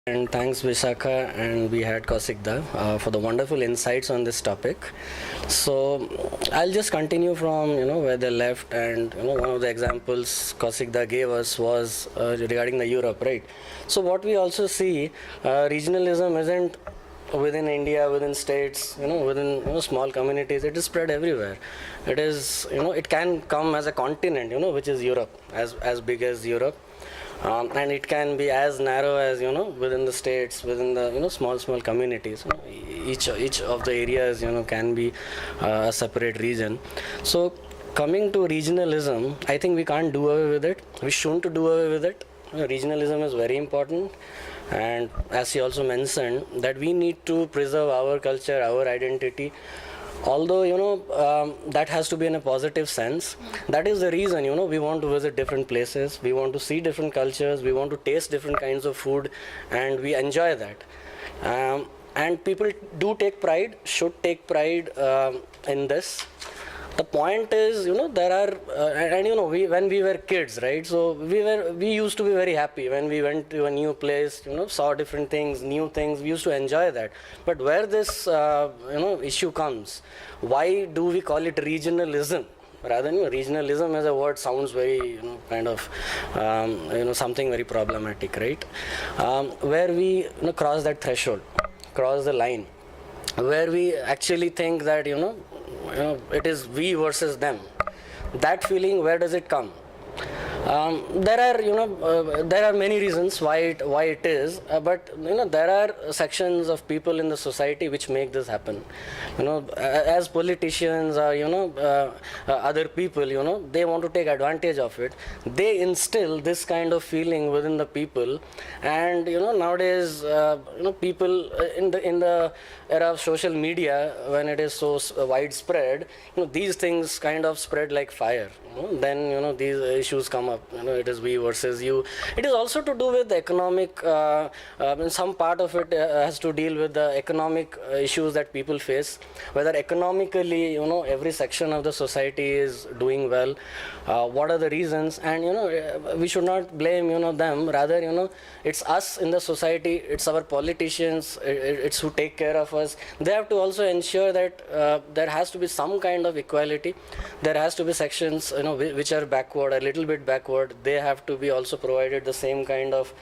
And thanks Vishakha and we had Kaushik for the wonderful insights on this topic. So I'll just continue from where they left, and one of the examples Kaushik gave us was regarding the Europe, right? So what we also see, regionalism isn't within India, within states, within small communities. It is spread everywhere. It is it can come as a continent, which is Europe, as big as Europe. And it can be as narrow as within the states, within the small communities. Each of the areas can be a separate region. So coming to regionalism, I think we can't do away with it. We shouldn't do away with it. Regionalism is very important, and as he also mentioned, that we need to preserve our culture, our identity. Although that has to be in a positive sense. That is the reason we want to visit different places, we want to see different cultures, we want to taste different kinds of food, and we enjoy that. And people do take pride, should take pride in this. The point is, there are, when we were kids, right? So we used to be very happy when we went to a new place, saw different things, new things. We used to enjoy that. But where this, issue comes, why do we call it regionalism? Rather than regionalism as a word sounds very, kind of, something very problematic, right? Where we cross that threshold, cross the line, where we actually think that, it is we versus them. That feeling, where does it come? There are many reasons why it is, but there are sections of people in the society which make this happen. As politicians or other people, they want to take advantage of it. They instill this kind of feeling within the people, and nowadays people in the era of social media, when it is so widespread, these things kind of spread like fire. Then these issues come up. It is we versus you. It is also to do with the economic. Some part of it has to deal with the economic issues that people face. Whether economically, every section of the society is doing well. What are the reasons? And we should not blame them. Rather, it's us in the society. It's our politicians. It's who take care of us. They have to also ensure that there has to be some kind of equality. There has to be sections which are backward, a little bit backward. They have to be also provided the same kind of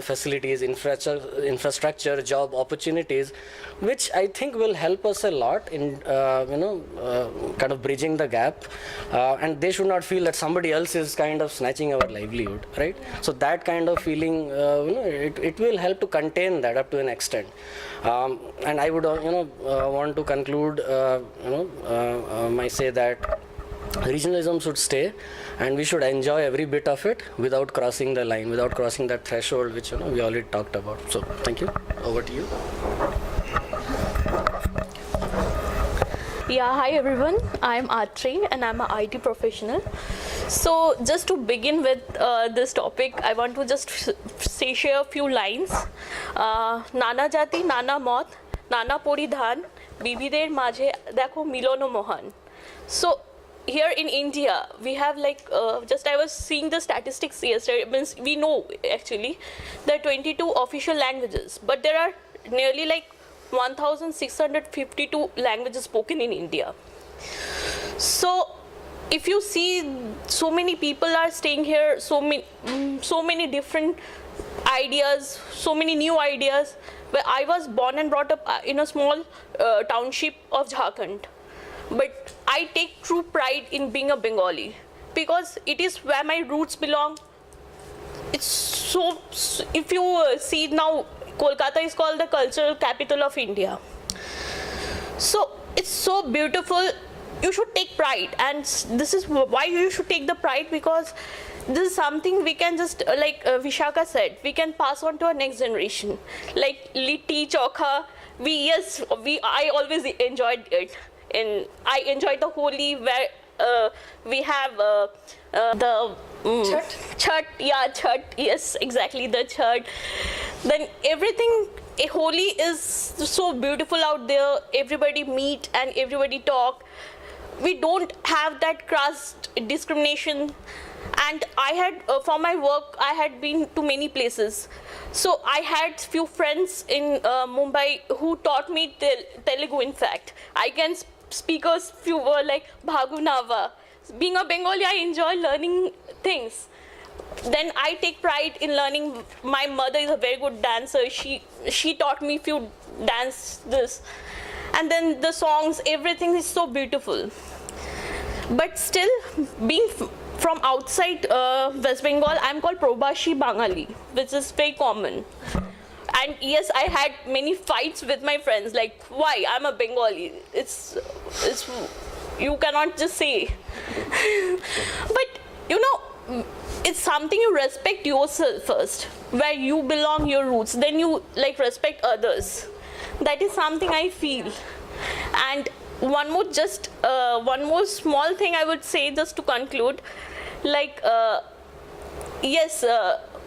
facilities, infrastructure, job opportunities, which I think will help us a lot in kind of bridging the gap. And they should not feel that somebody else is kind of snatching our livelihood, right? So that kind of feeling, it will help to contain that up to an extent. And I would want to conclude my say that regionalism should stay, and we should enjoy every bit of it without crossing the line, without crossing that threshold which we already talked about. So thank you. Over to you. Yeah, hi everyone. I'm Atreyee and I'm an IT professional. So just to begin with this topic, I want to just share a few lines. Nana jati, nana mot, nana poridhan, bibhider majhe dekho milono mohan. So here in India, we have I was seeing the statistics yesterday. Means we know actually there are 22 official languages, but there are nearly 1,652 languages spoken in India. So if you see, so many people are staying here, so many different ideas, so many new ideas. But I was born and brought up in a small township of Jharkhand. But I take true pride in being a Bengali because it is where my roots belong. It's so, if you see now, Kolkata is called the cultural capital of India. So it's so beautiful. You should take pride, and this is why you should take the pride, because this is something we can just, like Vishakha said, we can pass on to our next generation. Like litti, chokha, I always enjoyed it. And I enjoyed the Holi where we have the Chhat, yes, exactly, the Chhat. Then everything, Holi is so beautiful out there. Everybody meet and everybody talk. We don't have that caste discrimination. And I had, for my work, I had been to many places. So I had few friends in Mumbai who taught me Telugu. In fact, I can speak a few words like Bhagunava. Being a Bengali, I enjoy learning things. Then I take pride in learning. My mother is a very good dancer. She taught me few dances. And then the songs, everything is so beautiful. But still, being from outside West Bengal, I'm called Probashi Bangali, which is very common. And yes, I had many fights with my friends, like, why? I'm a Bengali. It's you cannot just say. But, you know, it's something you respect yourself first, where you belong, your roots. Then you, like, respect others. That is something I feel. And one more small thing I would say, just to conclude, like, yes,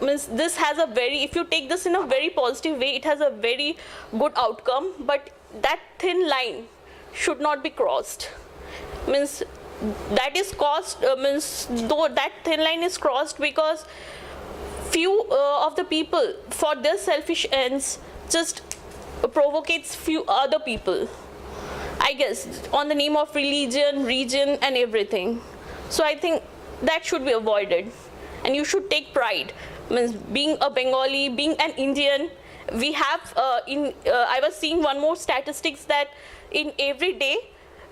means this has a very, if you take this in a very positive way, it has a very good outcome, but that thin line should not be crossed. Means that is crossed, means though that thin line is crossed because few of the people, for their selfish ends, just provocates few other people, I guess, on the name of religion, region, and everything. So I think that should be avoided, and you should take pride. Means being a Bengali, being an Indian, we have I was seeing one more statistics that in every day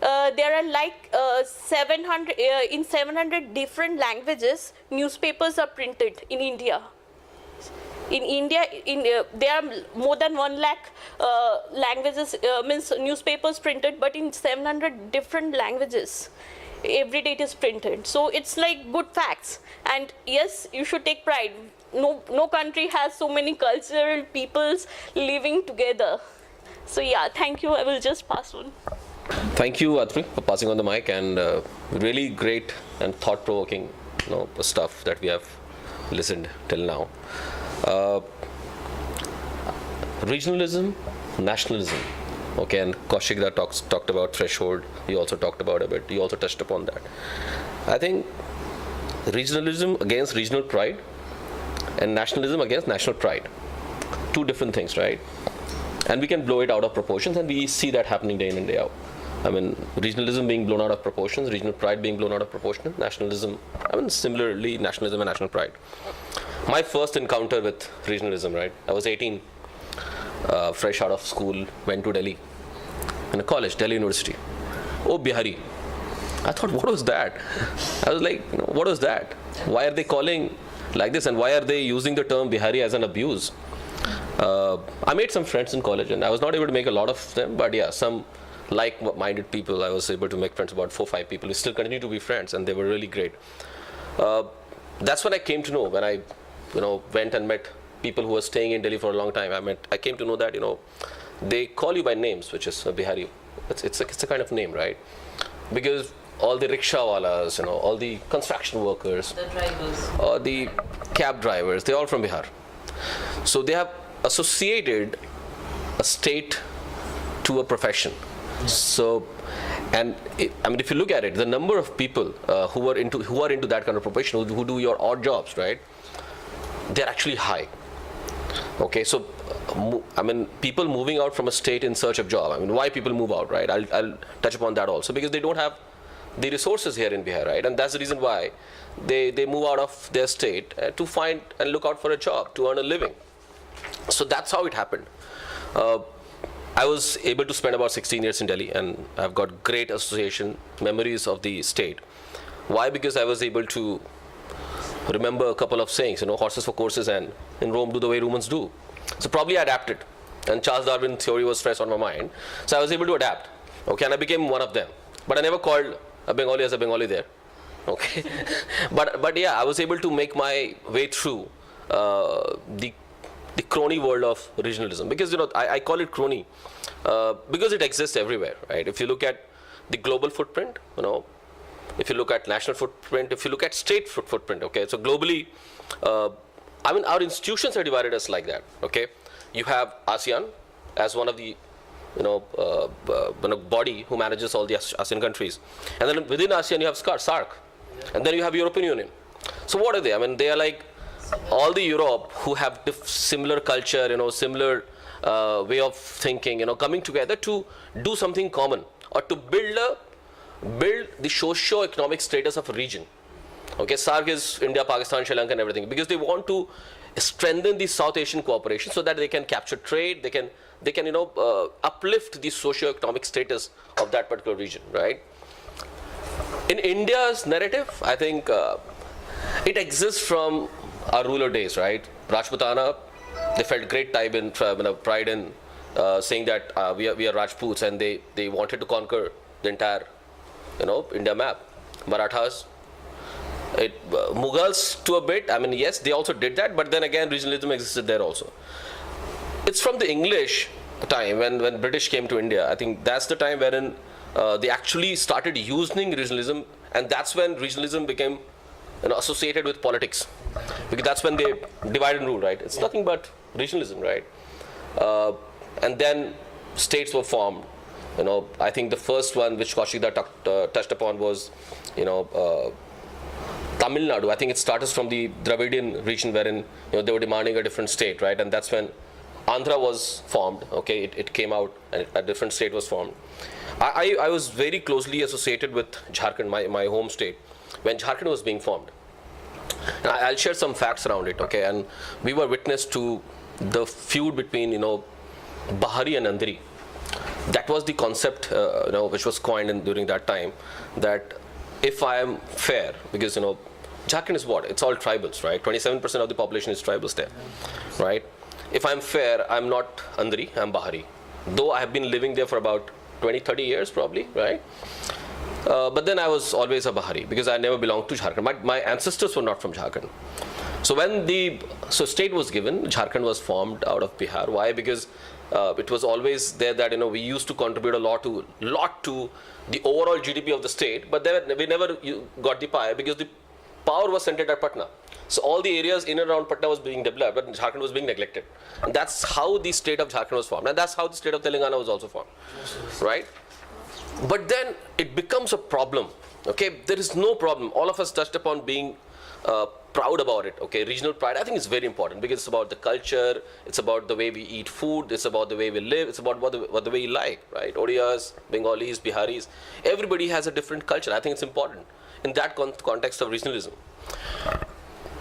there are like 700 in 700 different languages newspapers are printed in India. In India, there are more than 1 lakh languages, means newspapers printed, but in 700 different languages. Every day it is printed. So it's like good facts. And yes, you should take pride. No country has so many cultural peoples living together. So yeah, thank you. I will just pass on. Thank you, Atreyee, for passing on the mic, and really great and thought-provoking, stuff that we have listened till now. Regionalism, nationalism. Okay, and Kaushik talked about threshold. He also talked about a bit. He also touched upon that. I think regionalism against regional pride and nationalism against national pride. Two different things, right? And we can blow it out of proportions, and we see that happening day in and day out. I mean, regionalism being blown out of proportions, regional pride being blown out of proportion, nationalism, similarly, nationalism and national pride. My first encounter with regionalism, right? I was 18, fresh out of school, went to Delhi, in a college, Delhi University. Oh, Bihari. I thought, what was that? I was like, what was that? Why are they calling like this, and why are they using the term Bihari as an abuse? I made some friends in college, and I was not able to make a lot of them, but yeah, some like-minded people, I was able to make friends, about 4 or 5 people. We still continue to be friends, and they were really great. That's what I came to know when I, went and met people who were staying in Delhi for a long time. I came to know that, they call you by names, which is Bihari. It's a kind of name, right? Because all the rickshawalas, all the construction workers, the drivers, or the cab drivers, they're all from Bihar. So they have associated a state to a profession. So, and if you look at it, the number of people who are into that kind of profession, who do your odd jobs, right? They're actually high. Okay, so people moving out from a state in search of job. Why people move out, right? I'll touch upon that also, because they don't have the resources here in Bihar, right? And that's the reason why they move out of their state to find and look out for a job, to earn a living. So that's how it happened. I was able to spend about 16 years in Delhi, and I've got great association memories of the state. Why? Because I was able to remember a couple of sayings, horses for courses, and in Rome do the way Romans do. So probably I adapted, and Charles Darwin theory was fresh on my mind. So I was able to adapt, okay, and I became one of them. But I never called a Bengali as a Bengali there, okay. but yeah, I was able to make my way through the crony world of regionalism, because I call it crony because it exists everywhere, right? If you look at the global footprint, if you look at national footprint, if you look at state footprint, okay, so globally, our institutions are divided as like that, okay. You have ASEAN as one of the body who manages all the ASEAN countries, and then within ASEAN you have SAARC, and then you have European Union, So what are they? I mean, they are like all the Europe who have similar culture, similar way of thinking, coming together to do something common or to build the socio-economic status of a region. Okay, SAARC is India, Pakistan, Sri Lanka, and everything, because they want to strengthen the South Asian cooperation so that they can capture trade, they can uplift the socio-economic status of that particular region, right? In India's narrative, I think it exists from our ruler days, right? Rajputana, they felt great pride in saying that we are Rajputs, and they wanted to conquer the entire, India map. Marathas, Mughals to a bit. I mean, yes, they also did that, but then again, regionalism existed there also. It's from the English time when British came to India. I think that's the time wherein they actually started using regionalism, and that's when regionalism became associated with politics, because that's when they divide and rule, right? It's nothing but regionalism, right? And then states were formed. I think the first one which Kaushik touched upon was, Tamil Nadu. I think it started from the Dravidian region wherein they were demanding a different state, right? And that's when Andhra was formed. Okay, it came out and a different state was formed. I was very closely associated with Jharkhand, my home state, when Jharkhand was being formed. And I'll share some facts around it, okay? And we were witness to the feud between, Bahari and Andhri. That was the concept, which was coined during that time, that if I am fair, because, Jharkhand is what? It's all tribals, right? 27% of the population is tribals there, right? If I'm fair, I'm not Andhri, I'm Bahari. Though I have been living there for about 20, 30 years probably, right? But then I was always a Bahari because I never belonged to Jharkhand. My ancestors were not from Jharkhand. So when state was given, Jharkhand was formed out of Bihar. Why? Because it was always there that we used to contribute a lot to the overall GDP of the state, but then we never got the pie because the power was centered at Patna. So all the areas in and around Patna was being developed, but Jharkhand was being neglected. And that's how the state of Jharkhand was formed, and that's how the state of Telangana was also formed, right? But then it becomes a problem. Okay, there is no problem. All of us touched upon being proud about it. Okay, regional pride, I think is very important because it's about the culture, it's about the way we eat food, it's about the way we live, it's about what the way you like, right? Odiyas, Bengalis, Biharis, everybody has a different culture. I think it's important in that context of regionalism.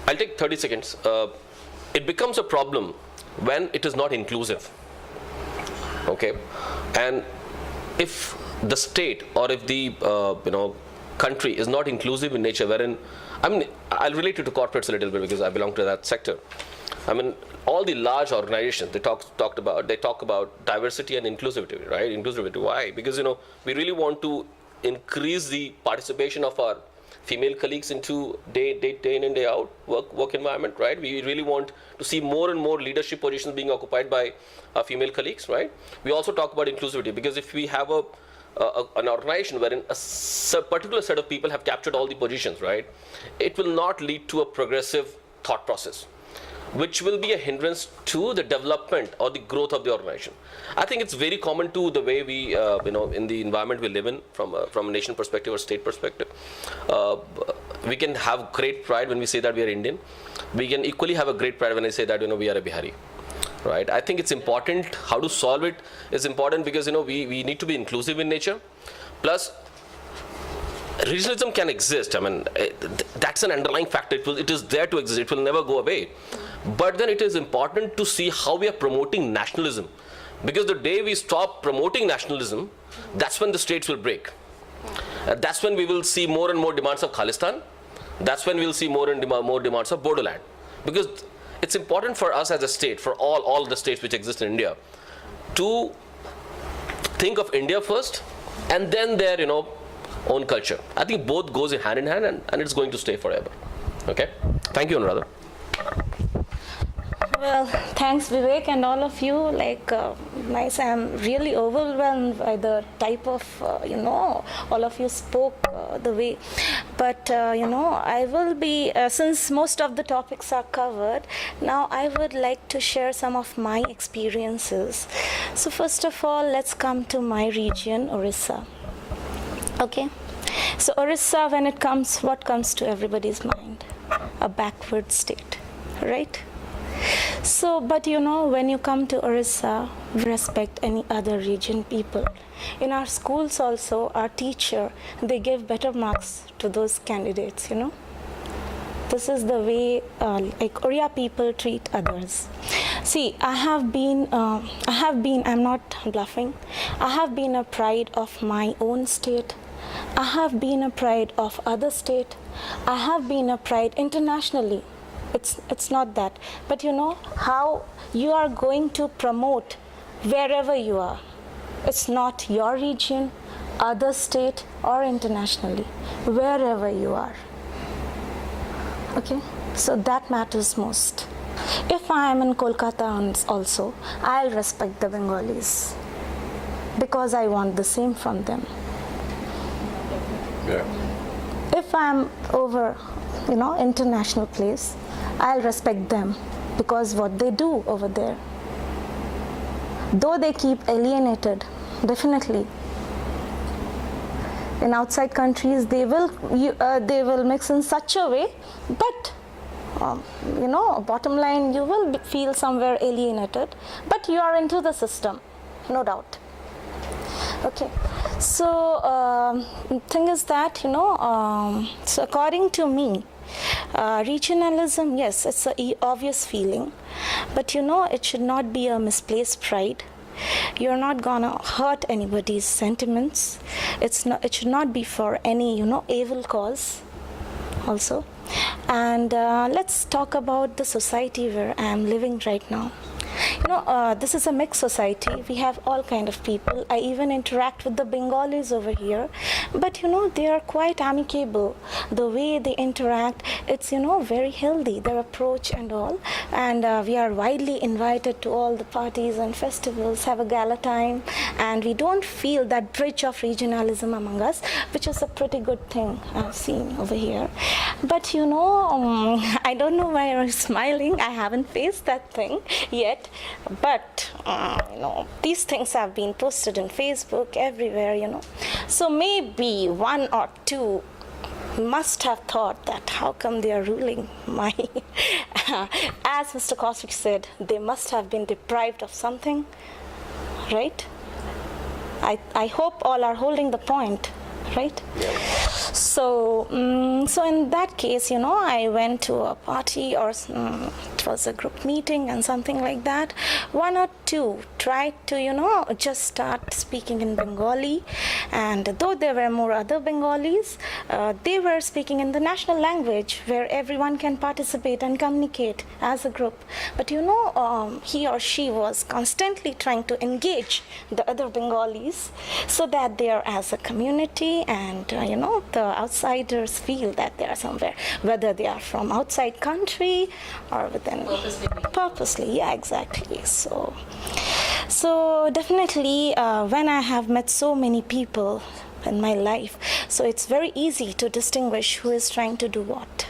I'll take 30 seconds. It becomes a problem when it is not inclusive. Okay, and if the state or if the country is not inclusive in nature, wherein I'll relate it to corporates a little bit because I belong to that sector. All the large organizations they talk about diversity and inclusivity, right? Inclusivity. Why? Because we really want to increase the participation of our female colleagues into day in and day out work environment, right? We really want to see more and more leadership positions being occupied by our female colleagues, right? We also talk about inclusivity because if we have an organization wherein a particular set of people have captured all the positions, right, it will not lead to a progressive thought process, which will be a hindrance to the development or the growth of the organization. I think it's very common to the way we, in the environment we live in from a nation perspective or state perspective. We can have great pride when we say that we are Indian. We can equally have a great pride when I say that we are a Bihari. Right? I think it's important. How to solve it is important because we need to be inclusive in nature. Plus, regionalism can exist. That's an underlying factor. It is there to exist. It will never go away. But then it is important to see how we are promoting nationalism, because the day we stop promoting nationalism, that's when the states will break. That's when we will see more and more demands of Khalistan. That's when we will see more and more demands of Bodoland, because it's important for us as a state, for all the states which exist in India, to think of India first and then their own culture. I think both goes hand in hand and it's going to stay forever. Okay? Thank you, Anuradha. Well, thanks Vivek and all of you. Nice. I'm really overwhelmed by the type of, all of you spoke the way. But, I will be, since most of the topics are covered, now I would like to share some of my experiences. So first of all, let's come to my region, Orissa. Okay. So Orissa, when it comes, what comes to everybody's mind? a backward state, right? So, but when you come to Orissa, we respect any other region people. In our schools also, our teacher, they give better marks to those candidates, This is the way like Oriya people treat others. See, I'm not bluffing. I have been a pride of my own state. I have been a pride of other state. I have been a pride internationally. It's not that. But how you are going to promote wherever you are. It's not your region, other state, or internationally. Wherever you are. Okay? So that matters most. If I am in Kolkata also, I'll respect the Bengalis. Because I want the same from them. Yeah. If I'm over, international place, I'll respect them because what they do over there. Though they keep alienated, definitely. In outside countries, they will mix in such a way, but bottom line, you will feel somewhere alienated, but you are into the system, no doubt. Okay, so thing is that so according to me, regionalism, yes, it's an obvious feeling, but it should not be a misplaced pride. You're not gonna hurt anybody's sentiments. It should not be for any evil cause also. And let's talk about the society where I am living right now. This is a mixed society. We have all kind of people. I even interact with the Bengalis over here, but they are quite amicable. The way they interact, it's very healthy, their approach and all. And we are widely invited to all the parties and festivals, have a gala time, and we don't feel that bridge of regionalism among us, which is a pretty good thing I've seen over here. But I don't know why you're smiling. I haven't faced that thing yet. But these things have been posted on Facebook everywhere, So maybe one or two must have thought that how come they are ruling my as Mr. Kaushik said, they must have been deprived of something, right? I hope all are holding the point, right? Yeah. So in that case, I went to a party or it was a group meeting and something like that. One or two tried to, just start speaking in Bengali. And though there were more other Bengalis, they were speaking in the national language where everyone can participate and communicate as a group. But he or she was constantly trying to engage the other Bengalis so that they are as a community and, the outsiders feel that they are somewhere, whether they are from outside country or within. Purposely, yeah, exactly. So definitely when I have met so many people in my life, so it's very easy to distinguish who is trying to do what.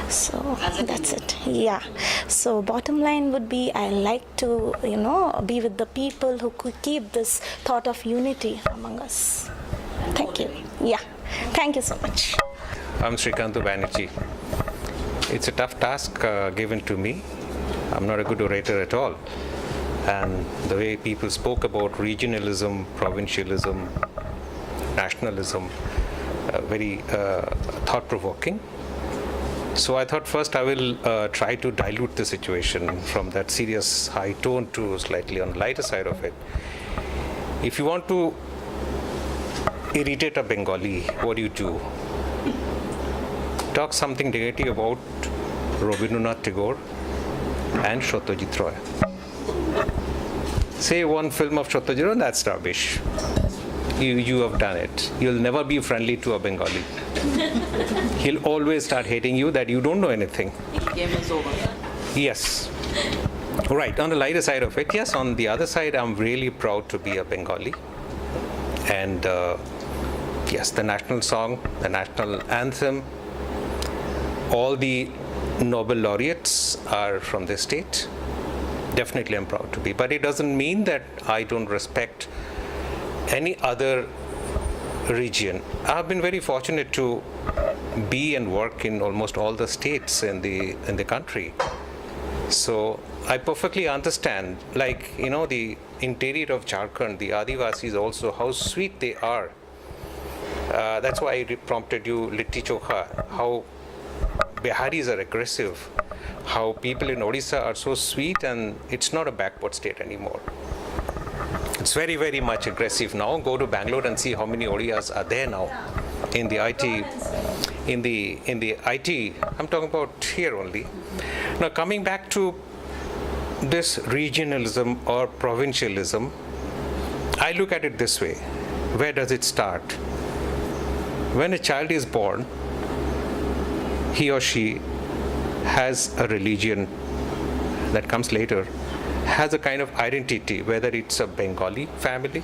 So that's it. Yeah. So bottom line would be I like to, be with the people who could keep this thought of unity among us. Thank you. Yeah. Thank you so much. I'm Sreekanta Banerjee. It's a tough task given to me. I'm not a good orator at all. And the way people spoke about regionalism, provincialism, nationalism, very thought-provoking. So I thought first I will try to dilute the situation from that serious high tone to slightly on the lighter side of it. If you want to irritate a Bengali, what do? Talk something negative about Rabindranath Tagore and Satyajit Roy. Say one film of Satyajit Roy, that's rubbish. You have done it. You'll never be friendly to a Bengali. He'll always start hating you that you don't know anything. Game is over. Yes. Right, on the lighter side of it, yes. On the other side, I'm really proud to be a Bengali. And yes, the national song, the national anthem, all the Nobel laureates are from this state. Definitely I'm proud to be. But it doesn't mean that I don't respect any other region. I've been very fortunate to be and work in almost all the states in the country. So I perfectly understand, like, the interior of Jharkhand, the Adivasis also, how sweet they are. That's why I prompted you, Litti Chokha, how Biharis are aggressive, how people in Odisha are so sweet, and it's not a backward state anymore. It's very, very much aggressive now. Go to Bangalore and see how many Odiyas are there now in the IT. In the IT, I'm talking about here only. Now, coming back to this regionalism or provincialism, I look at it this way. Where does it start? When a child is born, he or she has a religion that comes later, has a kind of identity, whether it's a Bengali family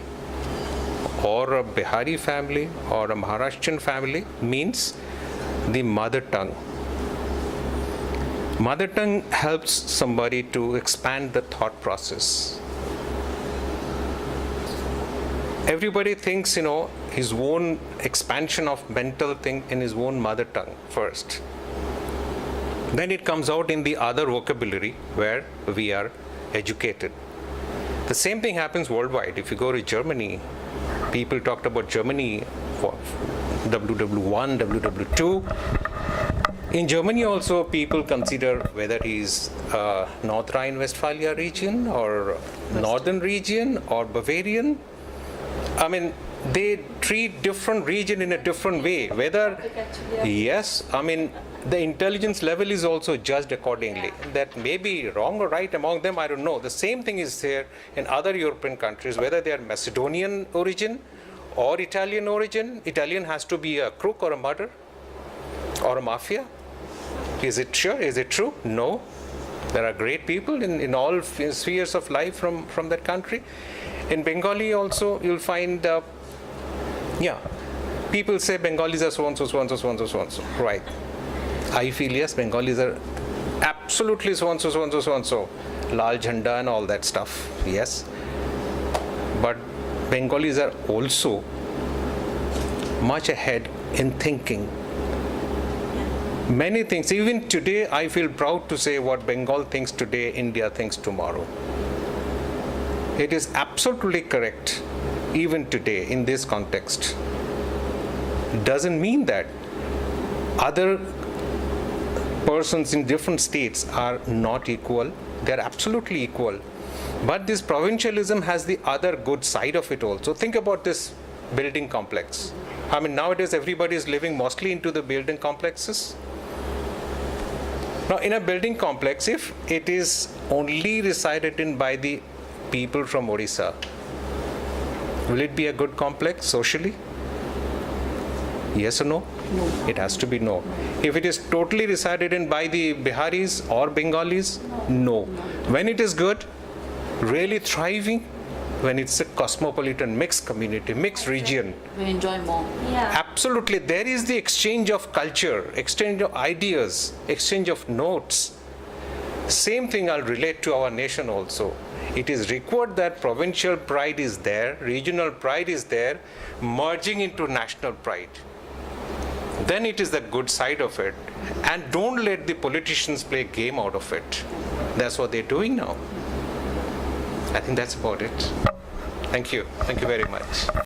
or a Bihari family or a Maharashtrian family, means the mother tongue. Mother tongue helps somebody to expand the thought process. Everybody thinks, his own expansion of mental thing in his own mother tongue first. Then it comes out in the other vocabulary where we are educated. The same thing happens worldwide. If you go to Germany, people talked about Germany for WW1, WW2. In Germany also, people consider whether he's North Rhine-Westphalia region or Northern region or Bavarian. I mean, they treat different region in a different way. Whether, yes, I mean, the intelligence level is also judged accordingly. That may be wrong or right among them, I don't know. The same thing is there in other European countries, whether they are Macedonian origin or Italian origin. Italian has to be a crook or a murderer or a mafia. Is it sure? Is it true? No. There are great people in all spheres of life from that country. In Bengali also, you'll find, people say Bengalis are so-and-so, so-and-so, so-and-so, so-and-so. Right. I feel, yes, Bengalis are absolutely so-and-so, so-and-so, so-and-so. Lal Jhanda and all that stuff, yes. But Bengalis are also much ahead in thinking. Many things. Even today, I feel proud to say what Bengal thinks today, India thinks tomorrow. It is absolutely correct, even today, in this context. Doesn't mean that other persons in different states are not equal. They're absolutely equal. But this provincialism has the other good side of it also. Think about this building complex. I mean, nowadays everybody is living mostly into the building complexes. Now, in a building complex, if it is only resided in by the people from Odisha, will it be a good complex socially? Yes or no? No. It has to be no. If it is totally resided in by the Biharis or Bengalis, no. When it is good, really thriving, when it's a cosmopolitan mixed community, mixed region. We enjoy more. Yeah. Absolutely. There is the exchange of culture, exchange of ideas, exchange of notes. Same thing I'll relate to our nation also. It is required that provincial pride is there, regional pride is there, merging into national pride. Then it is the good side of it. And don't let the politicians play game out of it. That's what they're doing now. I think that's about it. Thank you. Thank you very much.